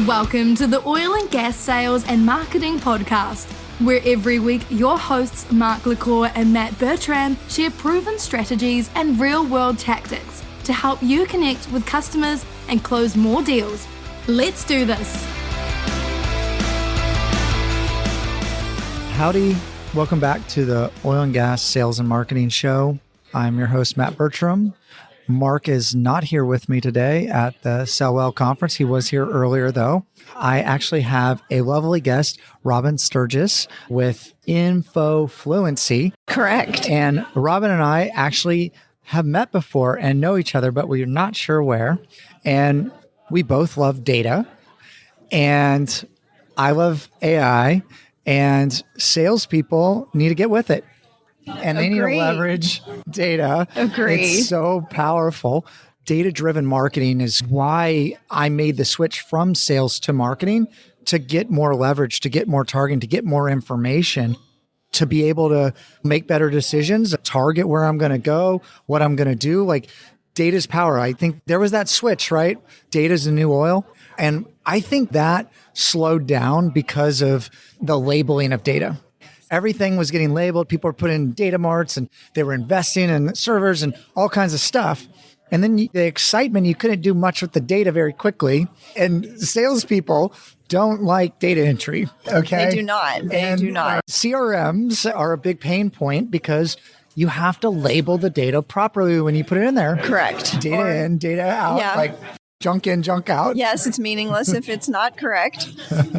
Welcome to the Oil and Gas Sales and Marketing Podcast, where every week your hosts Mark LaCour and Matt Bertram share proven strategies and real-world tactics to help you connect with customers and close more deals. Let's do this. Howdy. Welcome back to the Oil and Gas Sales and Marketing Show. I'm your host, Matt Bertram. Mark is not here with me today at the Sell Well conference. He was here earlier, though. I actually have a lovely guest, Robin Sturgis with InfoFluency. Correct. And Robin and I actually have met before and know each other, but we're not sure where. And we both love data. And I love AI. And salespeople need to get with it. And they need to leverage data. Agree. It's so powerful. Data-driven marketing is why I made the switch from sales to marketing to get more leverage, to get more targeting, to get more information, to be able to make better decisions, target where I'm going to go, what I'm going to do. Like, data's power. I think there was that switch, right? Data's the new oil. And I think that slowed down because of the labeling of data. Everything was getting labeled. People were putting in data marts and they were investing in servers and all kinds of stuff. And then the excitement, you couldn't do much with the data very quickly. And salespeople don't like data entry. Okay. They do not. They do not. CRMs are a big pain point because you have to label the data properly when you put it in there. Correct. Data in, data out. Yeah. Like junk in, junk out. Yes, it's meaningless if it's not correct.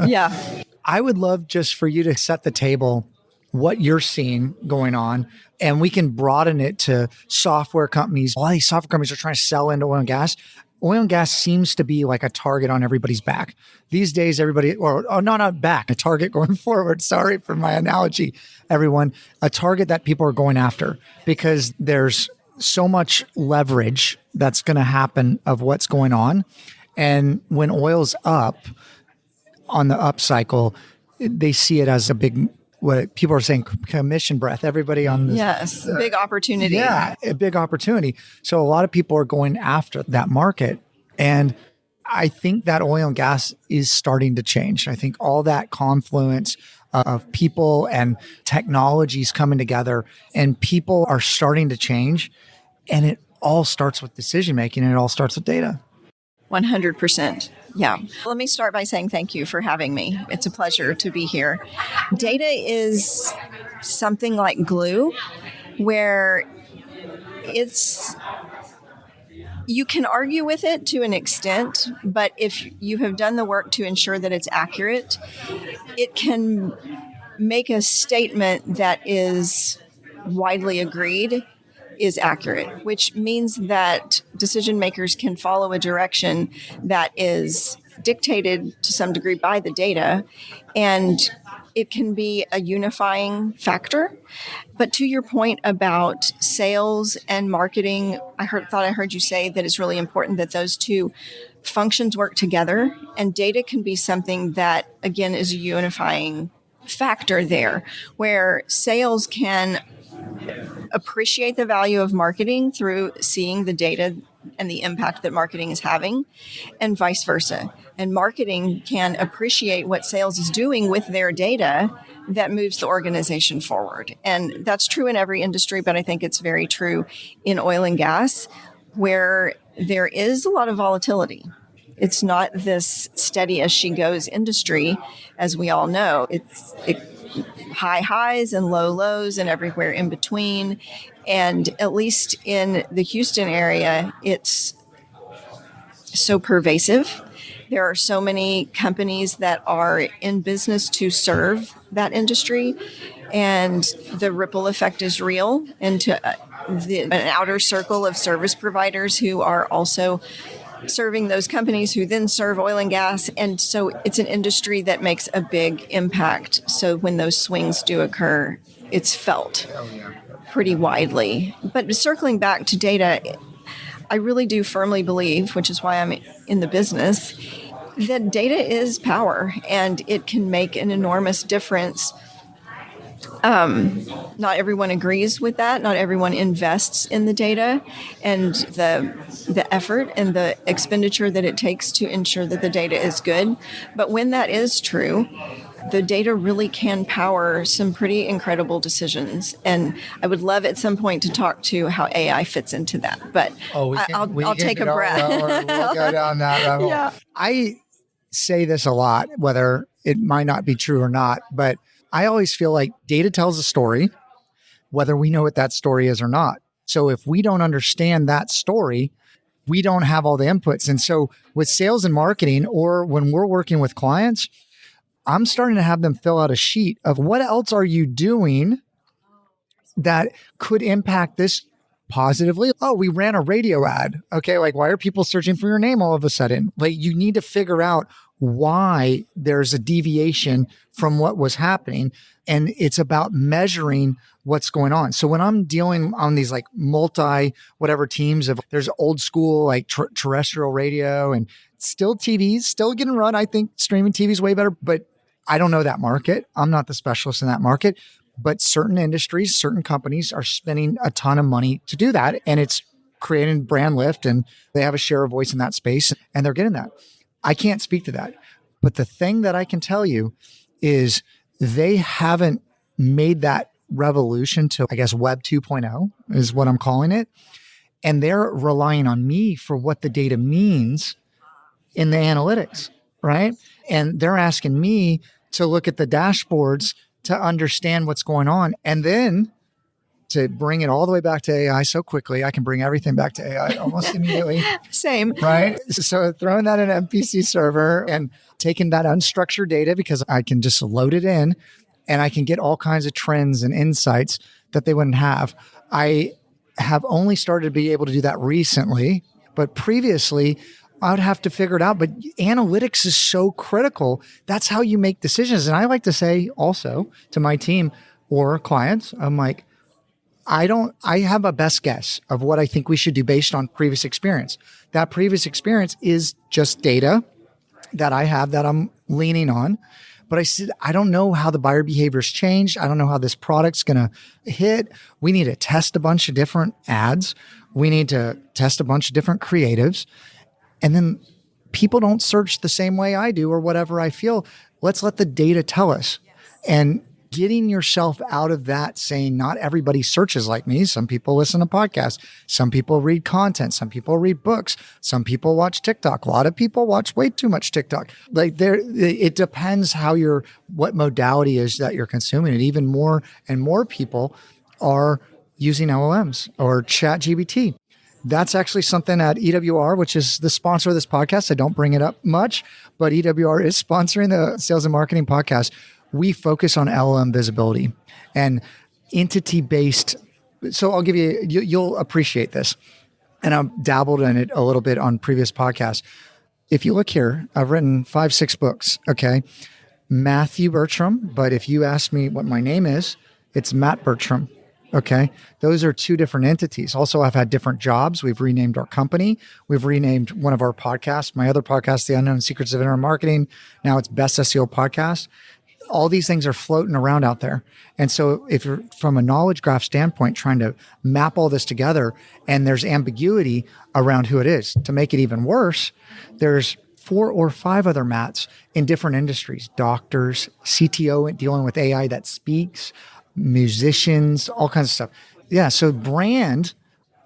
Yeah. I would love just for you to set the table what you're seeing going on, and we can broaden it to software companies. All these software companies are trying to sell into oil and gas. Oil and gas seems to be like a target on everybody's back. These days, everybody, not back, a target going forward. Sorry for my analogy, everyone. A target that people are going after because there's so much leverage that's going to happen of what's going on. And when oil's up on the up cycle, they see it as a big, what people are saying, commission breath. Everybody on this. Yes, big opportunity. Yeah, a big opportunity. So a lot of people are going after that market. And I think that oil and gas is starting to change. I think all that confluence of people and technologies coming together and people are starting to change. And it all starts with decision making and it all starts with data. 100%. Yeah. Let me start by saying thank you for having me. It's a pleasure to be here. Data is something like glue where you can argue with it to an extent, but if you have done the work to ensure that it's accurate, it can make a statement that is widely agreed is accurate, which means that decision makers can follow a direction that is dictated to some degree by the data, and it can be a unifying factor. But to your point about sales and marketing, I thought I heard you say that it's really important that those two functions work together, and data can be something that, again, is a unifying factor there, where sales can appreciate the value of marketing through seeing the data and the impact that marketing is having, and vice versa. And marketing can appreciate what sales is doing with their data that moves the organization forward. And that's true in every industry, but I think it's very true in oil and gas, where there is a lot of volatility. It's not this steady as she goes industry, as we all know. It's high highs and low lows and everywhere in between. And at least in the Houston area, it's so pervasive. There are so many companies that are in business to serve that industry, and the ripple effect is real into an outer circle of service providers who are also serving those companies who then serve oil and gas. And so it's an industry that makes a big impact. So when those swings do occur, it's felt pretty widely. But circling back to data, I really do firmly believe, which is why I'm in the business, that data is power and it can make an enormous difference Not everyone agrees with that. Not everyone invests in the data and the effort and the expenditure that it takes to ensure that the data is good. But when that is true, the data really can power some pretty incredible decisions. And I would love at some point to talk to how AI fits into that. But I'll take a breath. We'll go down that rabbit hole. Yeah. I say this a lot, whether it might not be true or not, but I always feel like data tells a story, whether we know what that story is or not. So if we don't understand that story, we don't have all the inputs. And so with sales and marketing, or when we're working with clients, I'm starting to have them fill out a sheet of what else are you doing that could impact this positively. Oh, we ran a radio ad. Okay. Like, why are people searching for your name all of a sudden? Like, you need to figure out why there's a deviation from what was happening. And it's about measuring what's going on. So when I'm dealing on these like whatever teams of, there's old school, like terrestrial radio and still TVs, still getting run. I think streaming TV is way better, but I don't know that market. I'm not the specialist in that market, but certain industries, certain companies are spending a ton of money to do that. And it's creating brand lift, and they have a share of voice in that space, and they're getting that. I can't speak to that. But the thing that I can tell you is they haven't made that revolution to, I guess, Web 2.0 is what I'm calling it. And they're relying on me for what the data means in the analytics, right? And they're asking me to look at the dashboards to understand what's going on. And then to bring it all the way back to AI so quickly, I can bring everything back to AI almost immediately. Same. Right? So throwing that in an MPC server and taking that unstructured data, because I can just load it in and I can get all kinds of trends and insights that they wouldn't have. I have only started to be able to do that recently, but previously I would have to figure it out. But analytics is so critical. That's how you make decisions. And I like to say also to my team or clients, I'm like, I have a best guess of what I think we should do based on previous experience. That previous experience is just data that I have that I'm leaning on. But I said, I don't know how the buyer behavior's changed. I don't know how this product's going to hit. We need to test a bunch of different ads. We need to test a bunch of different creatives. And then people don't search the same way I do or whatever I feel. Let's let the data tell us. And getting yourself out of that, saying not everybody searches like me. Some people listen to podcasts. Some people read content. Some people read books. Some people watch TikTok. A lot of people watch way too much TikTok. Like it depends what modality is that you're consuming it. Even more and more people are using LLMs or ChatGPT. That's actually something at EWR, which is the sponsor of this podcast. I don't bring it up much, but EWR is sponsoring the Sales and Marketing Podcast. We focus on LLM visibility and entity-based. So I'll give you'll appreciate this. And I've dabbled in it a little bit on previous podcasts. If you look here, I've written 5-6 books, okay? Matthew Bertram, but if you ask me what my name is, it's Matt Bertram, okay? Those are two different entities. Also, I've had different jobs. We've renamed our company. We've renamed one of our podcasts. My other podcast, The Unknown Secrets of Internet Marketing. Now it's Best SEO Podcast. All these things are floating around out there. And so if you're from a knowledge graph standpoint, trying to map all this together and there's ambiguity around who it is, to make it even worse, there's 4 or 5 other Matts in different industries, doctors, CTO dealing with AI that speaks, musicians, all kinds of stuff. Yeah. So brand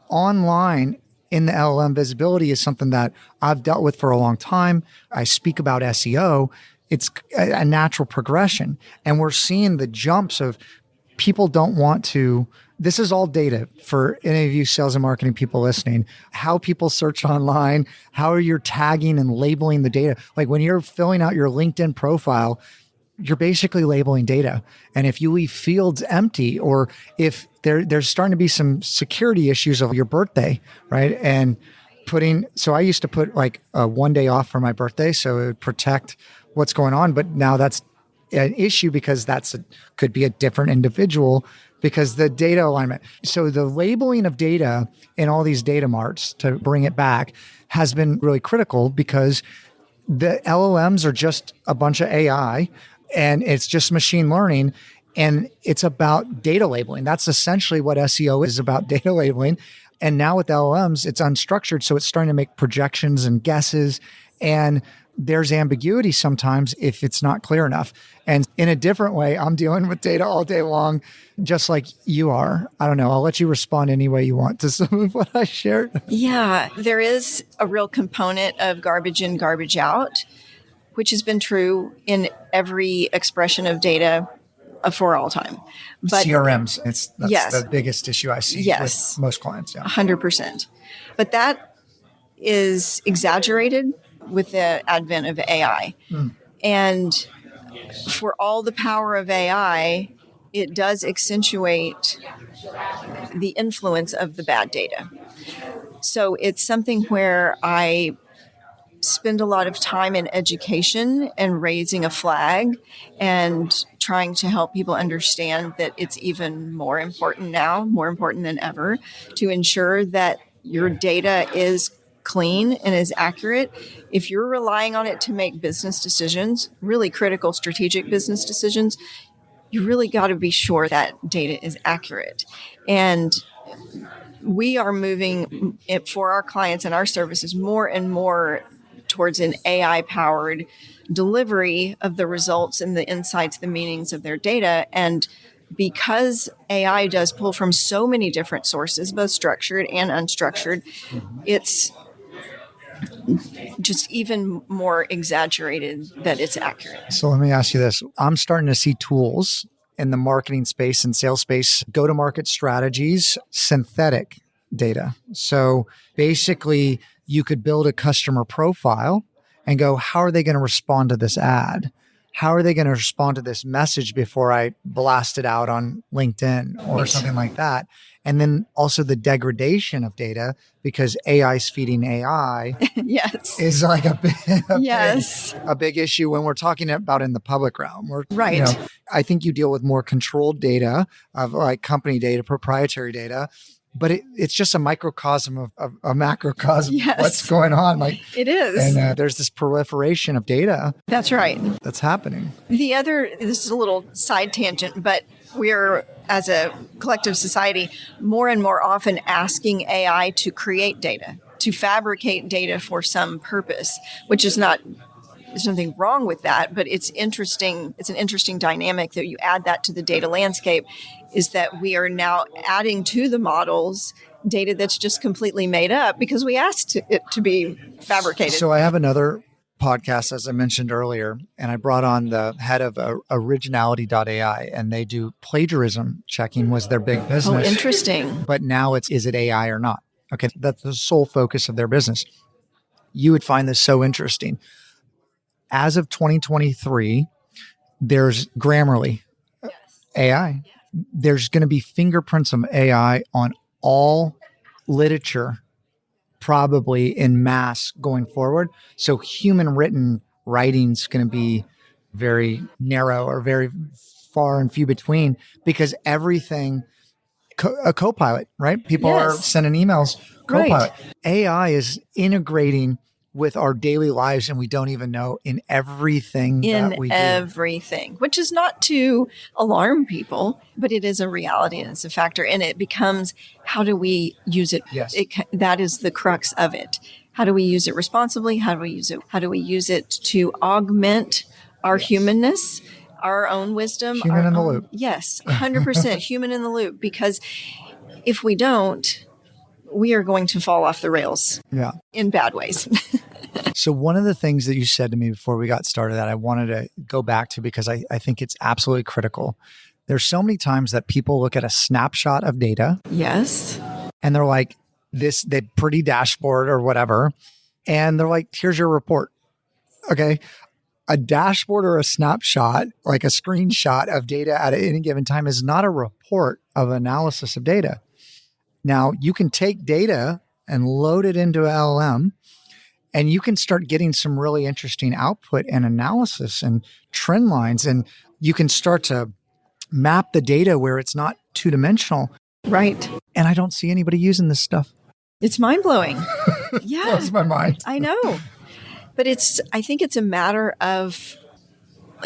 online in the LLM visibility is something that I've dealt with for a long time. I speak about SEO. It's a natural progression. And we're seeing the jumps of people don't want to. This is all data for any of you sales and marketing people listening. How people search online, how are you tagging and labeling the data? Like when you're filling out your LinkedIn profile, you're basically labeling data. And if you leave fields empty, or if there's starting to be some security issues of your birthday, right? And so I used to put like a 1 day off for my birthday, so it would protect what's going on. But now that's an issue because could be a different individual because the data alignment. So the labeling of data in all these data marts, to bring it back, has been really critical because the LLMs are just a bunch of AI and it's just machine learning. And it's about data labeling. That's essentially what SEO is about, data labeling. And now with LLMs, it's unstructured. So it's starting to make projections and guesses. And there's ambiguity sometimes if it's not clear enough. And in a different way, I'm dealing with data all day long, just like you are. I don't know. I'll let you respond any way you want to some of what I shared. Yeah, there is a real component of garbage in, garbage out, which has been true in every expression of data for all time. But CRMs, that's yes, the biggest issue I see with most clients. Yeah. 100%. But that is exaggerated with the advent of AI. And for all the power of AI, it does accentuate the influence of the bad data. So it's something where I spend a lot of time in education and raising a flag and trying to help people understand that it's even more important now, more important than ever, to ensure that your data is clean and is accurate. If you're relying on it to make business decisions, really critical strategic business decisions, you really got to be sure that data is accurate. And we are moving it for our clients and our services more and more towards an AI-powered delivery of the results and the insights, the meanings of their data. And because AI does pull from so many different sources, both structured and unstructured, it's just even more exaggerated that it's accurate. So let me ask you this. I'm starting to see tools in the marketing space and sales space, go-to-market strategies, synthetic data. So basically, you could build a customer profile and go, how are they going to respond to this ad? How are they going to respond to this message before I blast it out on LinkedIn or something like that? And then also the degradation of data, because AI is feeding AI yes, is like a big issue when we're talking about in the public realm. Right. I think you deal with more controlled data of like company data, proprietary data, but it's just a microcosm of a macrocosm of what's going on. Like it is. And there's this proliferation of data. That's right. That's happening. This is a little side tangent, but we're, as a collective society, more and more often asking AI to create data, to fabricate data for some purpose, which is not, there's nothing wrong with that, but it's interesting. It's an interesting dynamic that you add that to the data landscape, is that we are now adding to the models data that's just completely made up because we asked it to be fabricated. So I have another podcast, as I mentioned earlier, and I brought on the head of originality.ai, and they do plagiarism checking was their big business. Oh, interesting. But now is it AI or not? Okay, that's the sole focus of their business. You would find this so interesting. As of 2023, there's Grammarly AI. There's going to be fingerprints of AI on all literature, probably in mass going forward. So human written writing's going to be very narrow or very far and few between, because everything, a co-pilot, right? People are sending emails, co-pilot. Right. AI is integrating with our daily lives, and we don't even know, in everything that we do. Everything, which is not to alarm people, but it is a reality and it's a factor. And it becomes, how do we use it? Yes. That is the crux of it. How do we use it responsibly? How do we use it? How do we use it to augment our humanness, our own wisdom? Human in the loop. Yes, 100% human in the loop. Because if we don't, we are going to fall off the rails in bad ways. So one of the things that you said to me before we got started that I wanted to go back to, because I think it's absolutely critical. There's so many times that people look at a snapshot of data. Yes. And they're like, the pretty dashboard or whatever. And they're like, here's your report. Okay. A dashboard or a snapshot, like a screenshot of data at any given time, is not a report of analysis of data. Now, you can take data and load it into LLM, and you can start getting some really interesting output and analysis and trend lines, and you can start to map the data where it's not two-dimensional. Right. And I don't see anybody using this stuff. It's mind-blowing. Yeah. Blows my mind. I know. But I think it's a matter of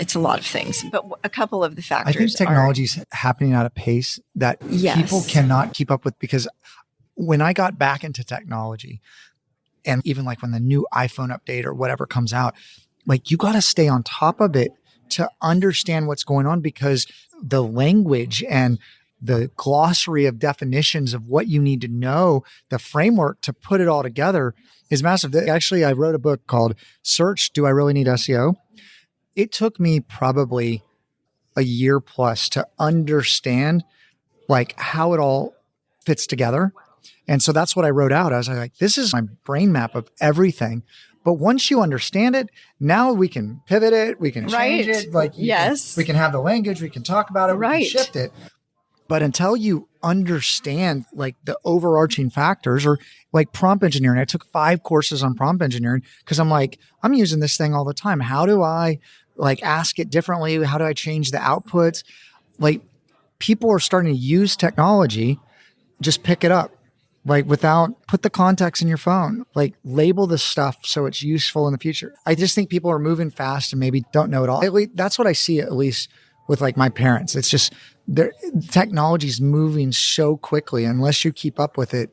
it's a lot of things, but a couple of the factors. I think technology is happening at a pace that people cannot keep up with, because when I got back into technology, and even like when the new iPhone update or whatever comes out, like you got to stay on top of it to understand what's going on, because the language and the glossary of definitions of what you need to know, the framework to put it all together is massive. Actually, I wrote a book called Search, Do I Really Need SEO? It took me probably a year plus to understand like how it all fits together. And so that's what I wrote out. I was like, this is my brain map of everything. But once you understand it, now we can pivot it, we can change it. Like, we can have the language, we can talk about it, we can shift it. But until you understand like the overarching factors, or like prompt engineering, I took 5 courses on prompt engineering because I'm like, I'm using this thing all the time. How do I like ask it differently? How do I change the outputs? Like people are starting to use technology, just pick it up. Like put the context in your phone, like label the stuff so it's useful in the future. I just think people are moving fast and maybe don't know it all. That's what I see, at least with like my parents. It's just technology is moving so quickly. Unless you keep up with it,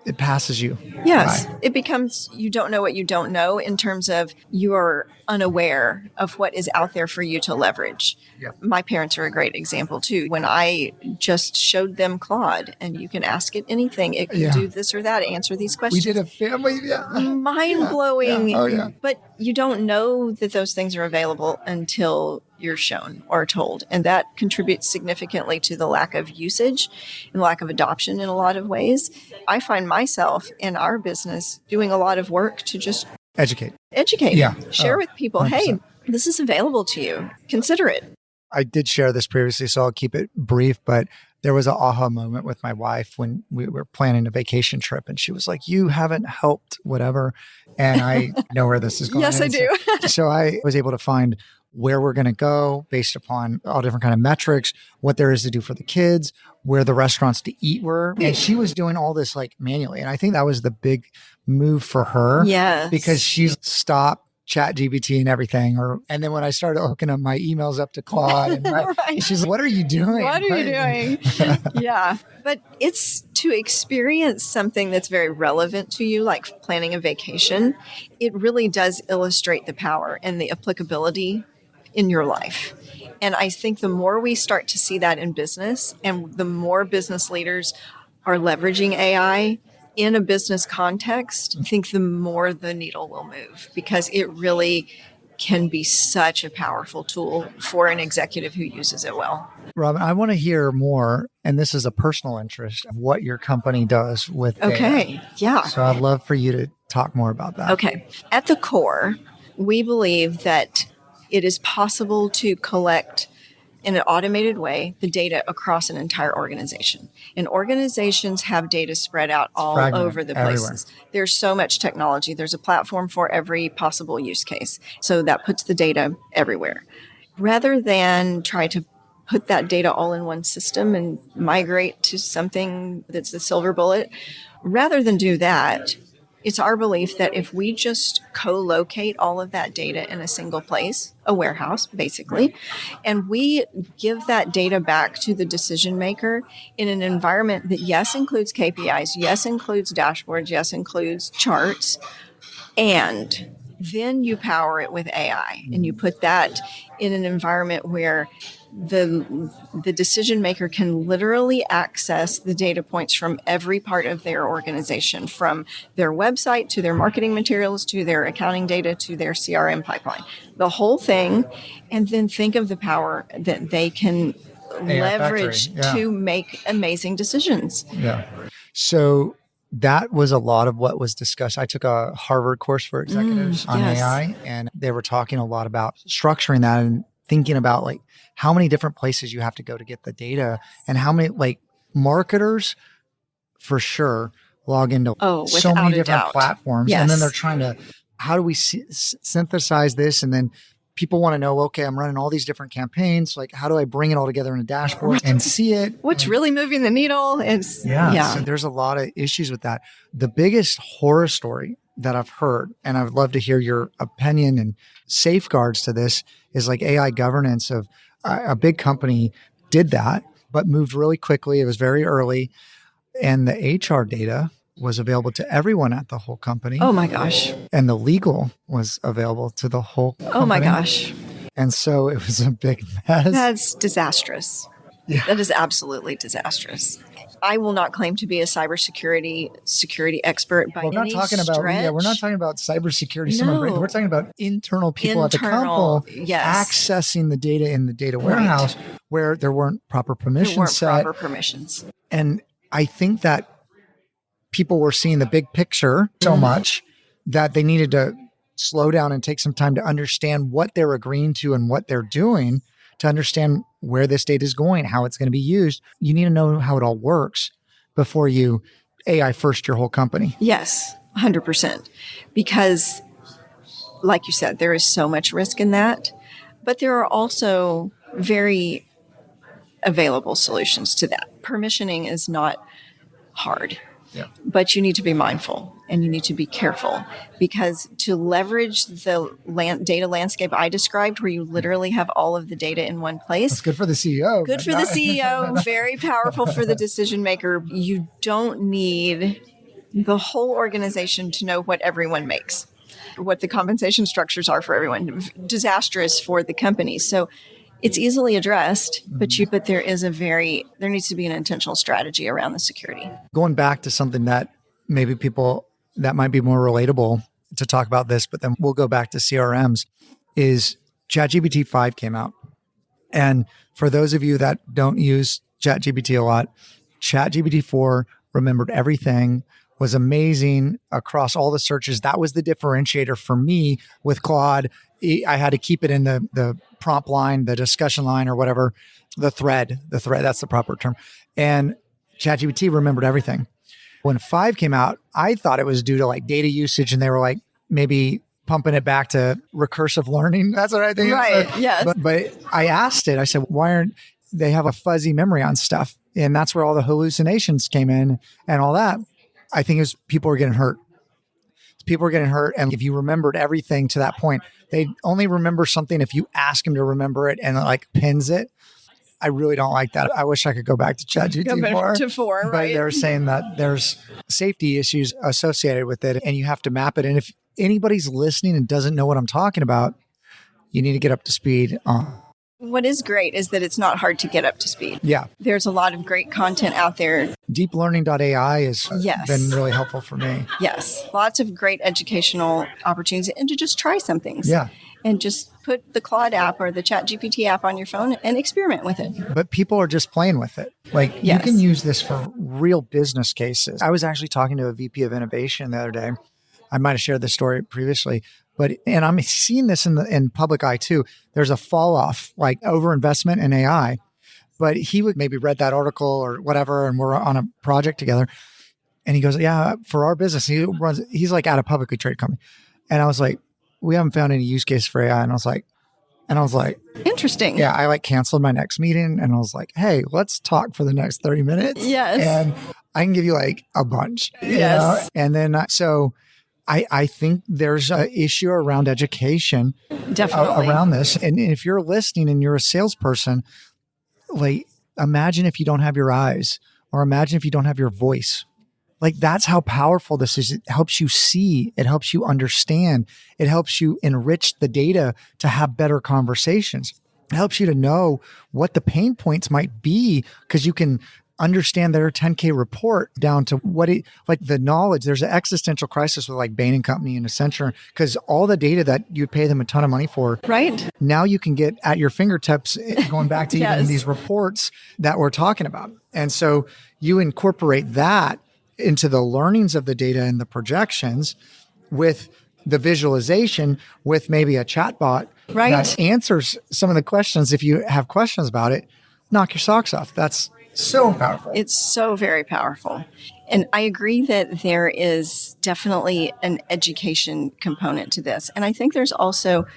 it passes you. Yes. by. It becomes, you don't know what you don't know, in terms of you are unaware of what is out there for you to leverage. Yeah. My parents are a great example too. When I just showed them Claude, and you can ask it anything, it can do this or that, answer these questions. We did a family. Mind blowing. Yeah. Oh, yeah. But you don't know that those things are available until you're shown or told. And that contributes significantly to the lack of usage and lack of adoption in a lot of ways. I find myself in our business doing a lot of work to just Educate. Share with people, 100%. hey, this is available to you. Consider it. I did share this previously, so I'll keep it brief, but there was an aha moment with my wife when we were planning a vacation trip, and she was like, you haven't helped whatever. And I know where this is going. Yes, I do. So I was able to find where we're going to go based upon all different kind of metrics, what there is to do for the kids, where the restaurants to eat were. And she was doing all this like manually. And I think that was the big move for her. Yes. Because she's stopped ChatGPT and everything. And then when I started hooking up my emails up to Claude, and she's like, what are you doing? What are you doing? Yeah. But it's to experience something that's very relevant to you, like planning a vacation. It really does illustrate the power and the applicability in your life. And I think the more we start to see that in business, and the more business leaders are leveraging AI in a business context, I think the more the needle will move, because it really can be such a powerful tool for an executive who uses it well. Robin, I want to hear more, and this is a personal interest, of what your company does with AI. Yeah. So I'd love for you to talk more about that. Okay. At the core, we believe that it is possible to collect in an automated way the data across an entire organization. And organizations have data spread out all over the places. There's so much technology. There's a platform for every possible use case. So that puts the data everywhere. Rather than try to put that data all in one system and migrate to something that's the silver bullet, rather than do that, it's our belief that if we just co-locate all of that data in a single place, a warehouse basically, and we give that data back to the decision maker in an environment that yes includes KPIs, yes includes dashboards, yes includes charts, and then you power it with AI and you put that in an environment where the decision maker can literally access the data points from every part of their organization, from their website to their marketing materials to their accounting data to their CRM pipeline, the whole thing. And then think of the power that they can leverage to make amazing decisions. Yeah. So that was a lot of what was discussed. I took a Harvard course for executives on AI, and they were talking a lot about structuring that and thinking about like how many different places you have to go to get the data, and how many like marketers for sure log into so many different platforms. Yes. And then they're trying to, how do we synthesize this? And then people want to know, okay, I'm running all these different campaigns. Like, how do I bring it all together in a dashboard and see it? What's really moving the needle is, So there's a lot of issues with that. The biggest horror story that I've heard, and I would love to hear your opinion and safeguards to this, is like AI governance of a big company did that, but moved really quickly. It was very early, and the HR data was available to everyone at the whole company. Oh my gosh. And the legal was available to the whole company. Oh my gosh. And so it was a big mess. That's disastrous. Yeah. That is absolutely disastrous. I will not claim to be a security expert by any stretch. We're not talking about cybersecurity. No. We're talking about internal people at the company accessing the data in the data warehouse where there weren't proper permissions set. And I think that people were seeing the big picture so much that they needed to slow down and take some time to understand what they're agreeing to and what they're doing, to understand where this data is going, how it's going to be used. You need to know how it all works before you AI first your whole company. Yes, 100%. Because like you said, there is so much risk in that, but there are also very available solutions to that. Permissioning is not hard. Yeah. But you need to be mindful and you need to be careful, because to leverage the data landscape I described, where you literally have all of the data in one place. That's good for the CEO. Good for the CEO, very powerful for the decision maker. You don't need the whole organization to know what everyone makes, what the compensation structures are for everyone. Disastrous for the company. So it's easily addressed, but there needs to be an intentional strategy around the security. Going back to something that maybe people that might be more relatable to talk about this, but then we'll go back to CRMs, is ChatGPT 5 came out. And for those of you that don't use ChatGPT a lot, ChatGPT 4 remembered everything, was amazing across all the searches. That was the differentiator for me with Claude. I had to keep it in the prompt line, the discussion line, or whatever, the thread, that's the proper term. And ChatGPT remembered everything. When 5 came out, I thought it was due to like data usage, and they were like maybe pumping it back to recursive learning. That's what I think. Right, yes. But I asked it, I said, why aren't they have a fuzzy memory on stuff? And that's where all the hallucinations came in and all that. I think it was people were getting hurt. People were getting hurt. And if you remembered everything to that point, they only remember something if you ask them to remember it and like pins it. I really don't like that. I wish I could go back to ChatGPT 4. But they're saying that there's safety issues associated with it and you have to map it. And if anybody's listening and doesn't know what I'm talking about, you need to get up to speed. What is great is that it's not hard to get up to speed. Yeah. There's a lot of great content out there. Deeplearning.ai has been really helpful for me. Yes. Lots of great educational opportunities, and to just try some things. Yeah. And just put the Claude app or the ChatGPT app on your phone and experiment with it. But people are just playing with it. Like you can use this for real business cases. I was actually talking to a VP of innovation the other day. I might have shared this story previously. And I'm seeing this in public eye too. There's a fall off, like overinvestment in AI. But he would maybe read that article or whatever, and we're on a project together. And he goes, yeah, for our business, he's like at a publicly traded company. And I was like, we haven't found any use case for AI. And I was like, interesting. Yeah, I like canceled my next meeting and I was like, hey, let's talk for the next 30 minutes. Yes. And I can give you like a bunch. Yes. You know? And then so I think there's an issue around education. Definitely. Around this. And if you're listening and you're a salesperson, like imagine if you don't have your eyes, or imagine if you don't have your voice. Like that's how powerful this is. It helps you see, it helps you understand, it helps you enrich the data to have better conversations. It helps you to know what the pain points might be, because you can understand their 10K report down to like the knowledge. There's an existential crisis with like Bain & Company and Accenture, because all the data that you'd pay them a ton of money for, right? Now you can get at your fingertips, going back to even these reports that we're talking about. And so you incorporate that into the learnings of the data and the projections with the visualization, with maybe a chatbot that answers some of the questions. If you have questions about it, knock your socks off. That's so powerful. It's so very powerful. And I agree that there is definitely an education component to this. And I think there's also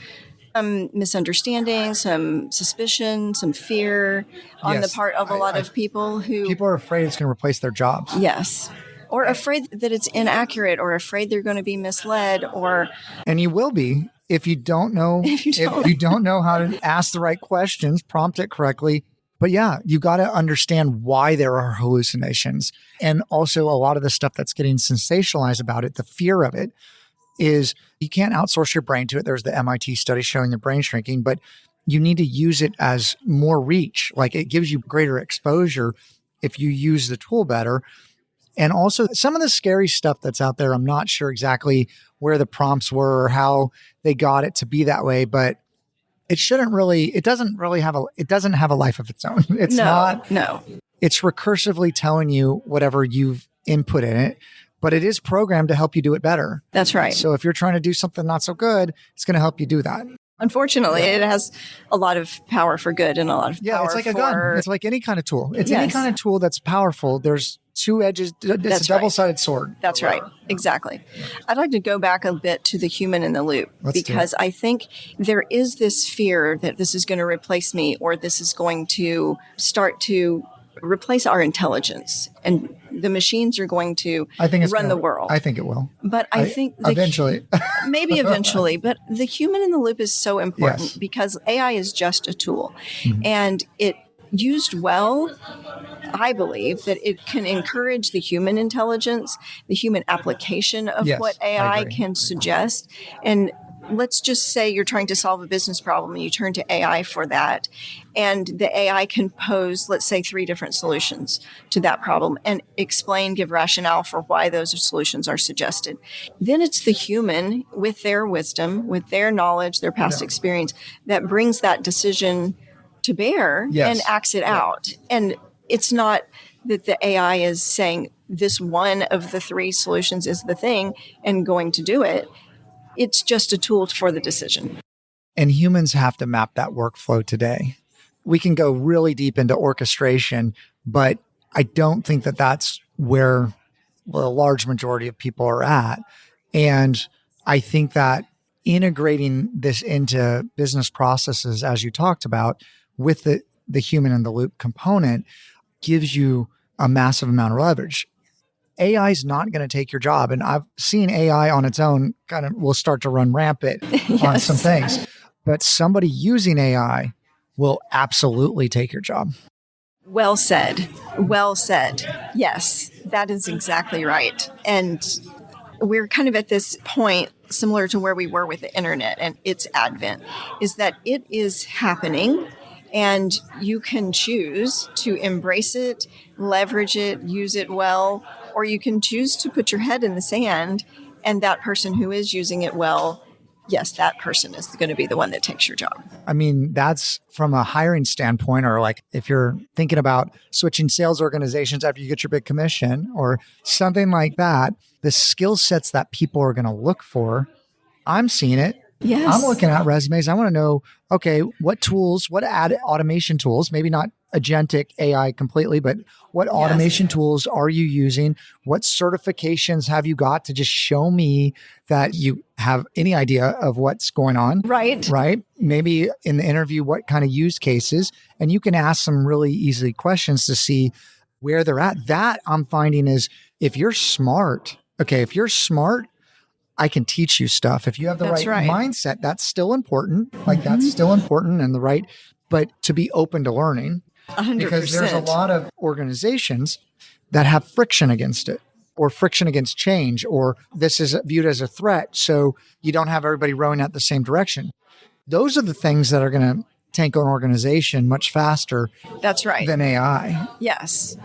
some misunderstanding, some suspicion, some fear on the part of a lot of people who... People are afraid it's going to replace their jobs. Yes. or afraid that it's inaccurate, or afraid they're going to be misled, or And you will be if you don't know if you don't know how to ask the right questions, prompt it correctly. But yeah, you got to understand why there are hallucinations. And also a lot of the stuff that's getting sensationalized about it, the fear of it, is you can't outsource your brain to it. There's the MIT study showing the brain shrinking, but you need to use it as more reach. Like it gives you greater exposure if you use the tool better. And also some of the scary stuff that's out there, I'm not sure exactly where the prompts were or how they got it to be that way, but it doesn't have a life of its own. It's recursively telling you whatever you've input in it, but it is programmed to help you do it better. That's right. So if you're trying to do something not so good, it's going to help you do that. Unfortunately, it has a lot of power for good and a lot of power it's like a gun. It's like any kind of tool. It's any kind of tool that's powerful. There's two edges. It's a double-sided sword. That's right. Exactly. I'd like to go back a bit to the human in the loop, because I think there is this fear that this is going to replace me, or this is going to start to replace our intelligence, and the machines are going to run the world. I think it will. But I think eventually, maybe eventually, but the human in the loop is so important because AI is just a tool, and it used well, I believe that it can encourage the human intelligence, the human application of what AI can suggest. And let's just say you're trying to solve a business problem and you turn to AI for that. And the AI can pose, let's say, 3 different solutions to that problem and explain, give rationale for why those solutions are suggested. Then it's the human with their wisdom, with their knowledge, their past experience that brings that decision to bear and acts it out. And it's not that the AI is saying this one of the 3 solutions is the thing and going to do it. It's just a tool for the decision. And humans have to map that workflow today. We can go really deep into orchestration, but I don't think that that's where a large majority of people are at. And I think that integrating this into business processes, as you talked about, with the human in the loop component gives you a massive amount of leverage. AI is not going to take your job. And I've seen AI on its own kind of will start to run rampant on some things. But somebody using AI will absolutely take your job. Well said. Well said. Yes, that is exactly right. And we're kind of at this point similar to where we were with the internet and its advent, is that it is happening. And you can choose to embrace it, leverage it, use it well, or you can choose to put your head in the sand, and that person who is using it well, yes, that person is going to be the one that takes your job. I mean, that's from a hiring standpoint, or like if you're thinking about switching sales organizations after you get your big commission or something like that, the skill sets that people are going to look for, I'm seeing it. Yes. I'm looking at resumes. I want to know, okay, what tools, what automation tools, maybe not agentic AI completely, but what automation tools are you using? What certifications have you got to just show me that you have any idea of what's going on? Right. Maybe in the interview, what kind of use cases? And you can ask some really easy questions to see where they're at. That I'm finding is if you're smart, I can teach you stuff. If you have the right mindset, that's still important. Like that's still important and but to be open to learning. 100%. Because there's a lot of organizations that have friction against it or friction against change, or this is viewed as a threat. So you don't have everybody rowing at the same direction. Those are the things that are going to tank an organization much faster. That's right. Than AI. Yes.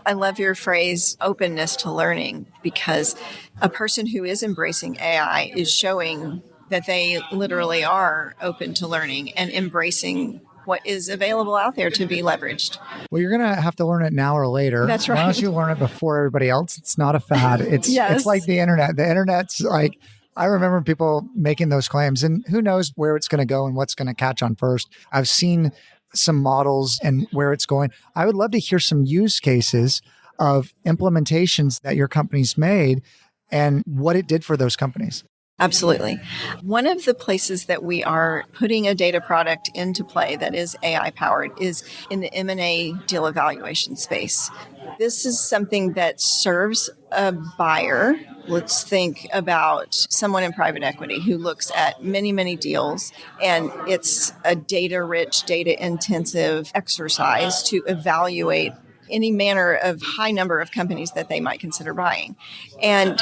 I love your phrase, openness to learning, because a person who is embracing AI is showing that they literally are open to learning and embracing what is available out there to be leveraged. Well, you're going to have to learn it now or later. That's right. Why don't you learn it before everybody else? It's not a fad. It's like the internet. The internet's like, I remember people making those claims, and who knows where it's going to go and what's going to catch on first. I've seen some models and where it's going. I would love to hear some use cases of implementations that your company's made and what it did for those companies. Absolutely. One of the places that we are putting a data product into play that is AI powered is in the M&A deal evaluation space. This is something that serves a buyer. Let's think about someone in private equity who looks at many, many deals, and it's a data-rich, data-intensive exercise to evaluate any manner of high number of companies that they might consider buying. And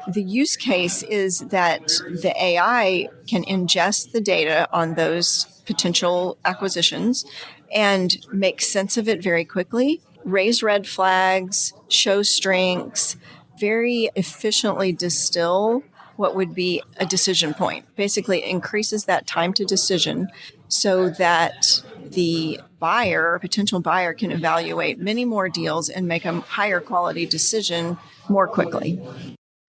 the use case is that the AI can ingest the data on those potential acquisitions and make sense of it very quickly, raise red flags, show strengths, very efficiently distill what would be a decision point. Basically, it increases that time to decision so that the buyer or potential buyer can evaluate many more deals and make a higher quality decision more quickly.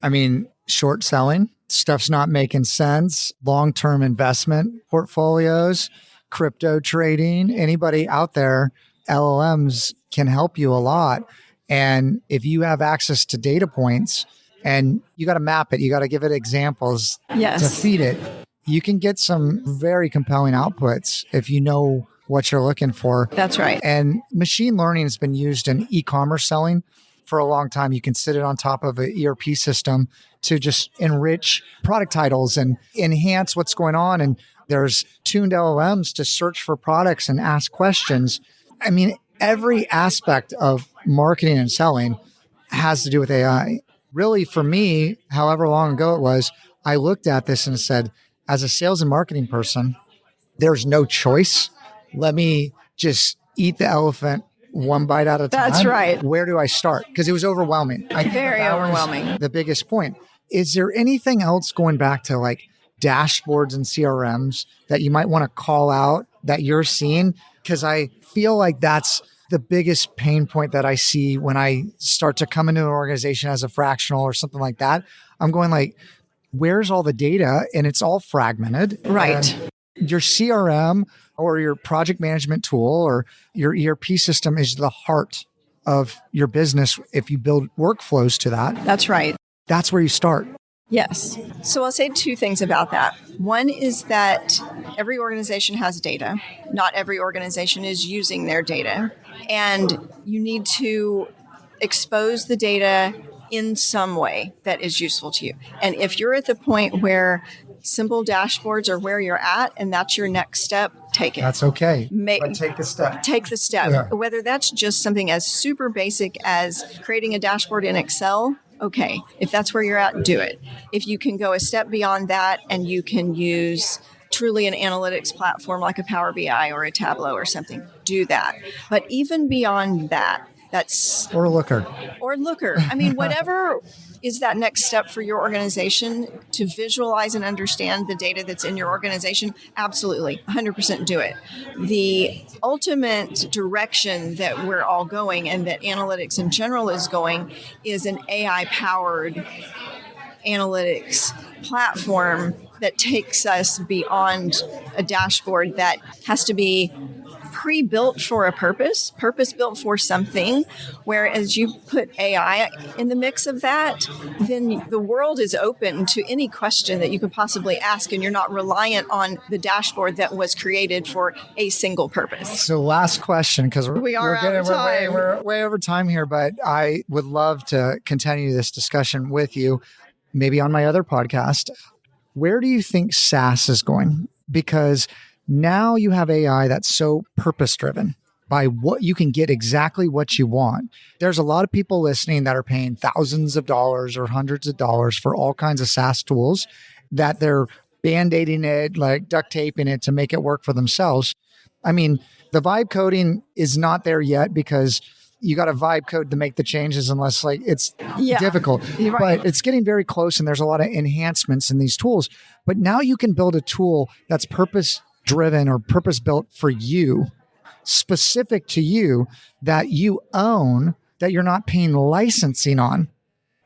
I mean, short selling, stuff's not making sense, long-term investment portfolios, crypto trading, anybody out there, LLMs can help you a lot. And if you have access to data points and you got to map it, you got to give it examples to feed it, you can get some very compelling outputs if you know what you're looking for. That's right. And machine learning has been used in e-commerce selling for a long time. You can sit it on top of an ERP system to just enrich product titles and enhance what's going on. And there's tuned LLMs to search for products and ask questions. I mean, every aspect of marketing and selling has to do with AI. Really, for me, however long ago it was, I looked at this and said, as a sales and marketing person, there's no choice. Let me just eat the elephant one bite at a time. That's right. Where do I start? Because it was overwhelming. Very overwhelming. The biggest point. Is there anything else going back to like dashboards and CRMs that you might want to call out that you're seeing? Because I feel like that's the biggest pain point that I see when I start to come into an organization as a fractional or something like that. I'm going like, where's all the data? And it's all fragmented. Right. And your CRM or your project management tool or your ERP system is the heart of your business. If you build workflows to that, That's right. that's where you start. Yes. So I'll say two things about that. One is that every organization has data. Not every organization is using their data. And you need to expose the data in some way that is useful to you. And if you're at the point where simple dashboards are where you're at and that's your next step, take it. That's okay. But take the step. Take the step. Yeah. Whether that's just something as super basic as creating a dashboard in Excel, okay. If that's where you're at, do it. If you can go a step beyond that and you can use truly an analytics platform like a Power BI or a Tableau or something, do that. But even beyond that, that's... Or Looker. Or Looker. I mean, whatever is that next step for your organization to visualize and understand the data that's in your organization, absolutely, 100% do it. The ultimate direction that we're all going and that analytics in general is going is an AI-powered analytics platform that takes us beyond a dashboard that has to be pre-built for a purpose-built for something, whereas you put AI in the mix of that, then the world is open to any question that you could possibly ask, and you're not reliant on the dashboard that was created for a single purpose. So last question, because we're way over time here, but I would love to continue this discussion with you, maybe on my other podcast. Where do you think SaaS is going? Because now you have AI that's so purpose-driven by what you can get exactly what you want. There's a lot of people listening that are paying thousands of dollars or hundreds of dollars for all kinds of SaaS tools that they're band-aiding it, like duct taping it to make it work for themselves. I mean, the vibe coding is not there yet because you got to vibe code to make the changes unless like it's difficult, but it's getting very close and there's a lot of enhancements in these tools. But now you can build a tool that's purpose-driven or purpose-built for you, specific to you, that you own, that you're not paying licensing on.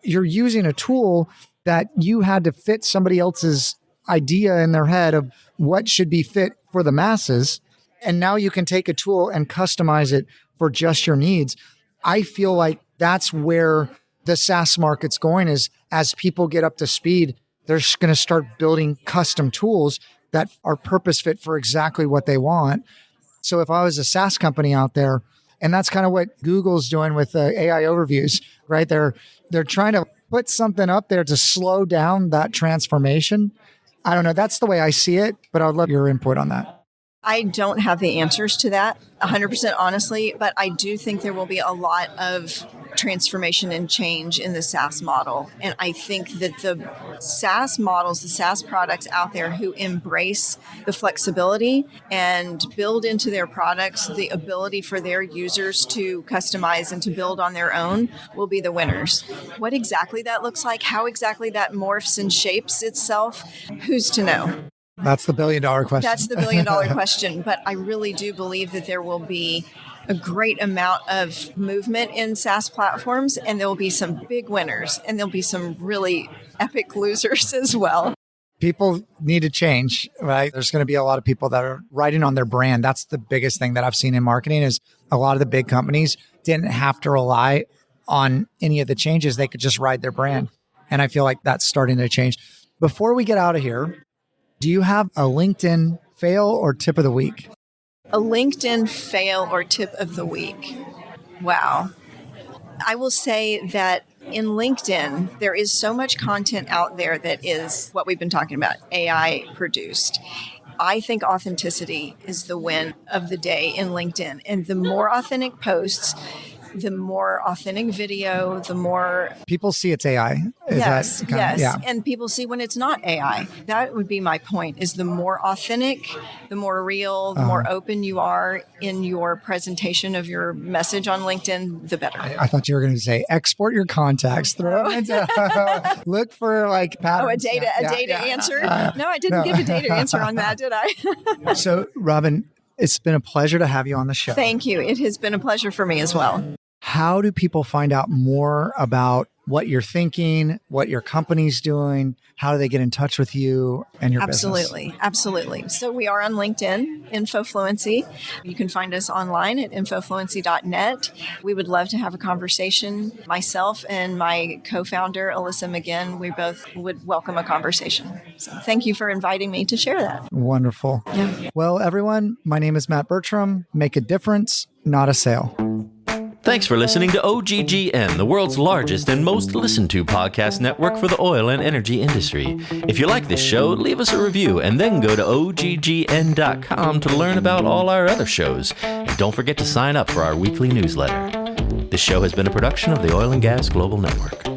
You're using a tool that you had to fit somebody else's idea in their head of what should be fit for the masses. And now you can take a tool and customize it for just your needs. I feel like that's where the SaaS market's going, is as people get up to speed they're just going to start building custom tools that are purpose fit for exactly what they want. So if I was a SaaS company out there, and that's kind of what Google's doing with AI overviews, right? They're trying to put something up there to slow down that transformation. I don't know. That's the way I see it, but I'd love your input on that. I don't have the answers to that 100% honestly, but I do think there will be a lot of transformation and change in the SaaS model. And I think that the SaaS models, the SaaS products out there who embrace the flexibility and build into their products the ability for their users to customize and to build on their own will be the winners. What exactly that looks like, how exactly that morphs and shapes itself, who's to know? That's the $1 billion question. That's the $1 billion question. But I really do believe that there will be a great amount of movement in SaaS platforms, and there will be some big winners, and there'll be some really epic losers as well. People need to change, right? There's going to be a lot of people that are writing on their brand. That's the biggest thing that I've seen in marketing is a lot of the big companies didn't have to rely on any of the changes. They could just ride their brand. And I feel like that's starting to change. Before we get out of here, do you have a LinkedIn fail or tip of the week? A LinkedIn fail or tip of the week. Wow. I will say that in LinkedIn, there is so much content out there that is what we've been talking about, AI produced. I think authenticity is the win of the day in LinkedIn. And the more authentic posts, the more authentic video, the more people see it's AI. Yes. Yeah. And people see when it's not AI. That would be my point, is the more authentic, the more real, the more open you are in your presentation of your message on LinkedIn, the better. I thought you were going to say export your contacts, throw them into, look for like patterns. A data answer? No, I didn't give a data answer on that, did I? So, Robin, it's been a pleasure to have you on the show. Thank you. It has been a pleasure for me as well. How do people find out more about what you're thinking, what your company's doing? How do they get in touch with you and your business? Absolutely. So we are on LinkedIn, InfoFluency. You can find us online at infofluency.net. We would love to have a conversation. Myself and my co-founder, Alyssa McGinn, we both would welcome a conversation. So thank you for inviting me to share that. Wonderful. Yeah. Well, everyone, my name is Matt Bertram. Make a difference, not a sale. Thanks for listening to OGGN, the world's largest and most listened to podcast network for the oil and energy industry. If you like this show, leave us a review and then go to OGGN.com to learn about all our other shows. And don't forget to sign up for our weekly newsletter. This show has been a production of the Oil and Gas Global Network.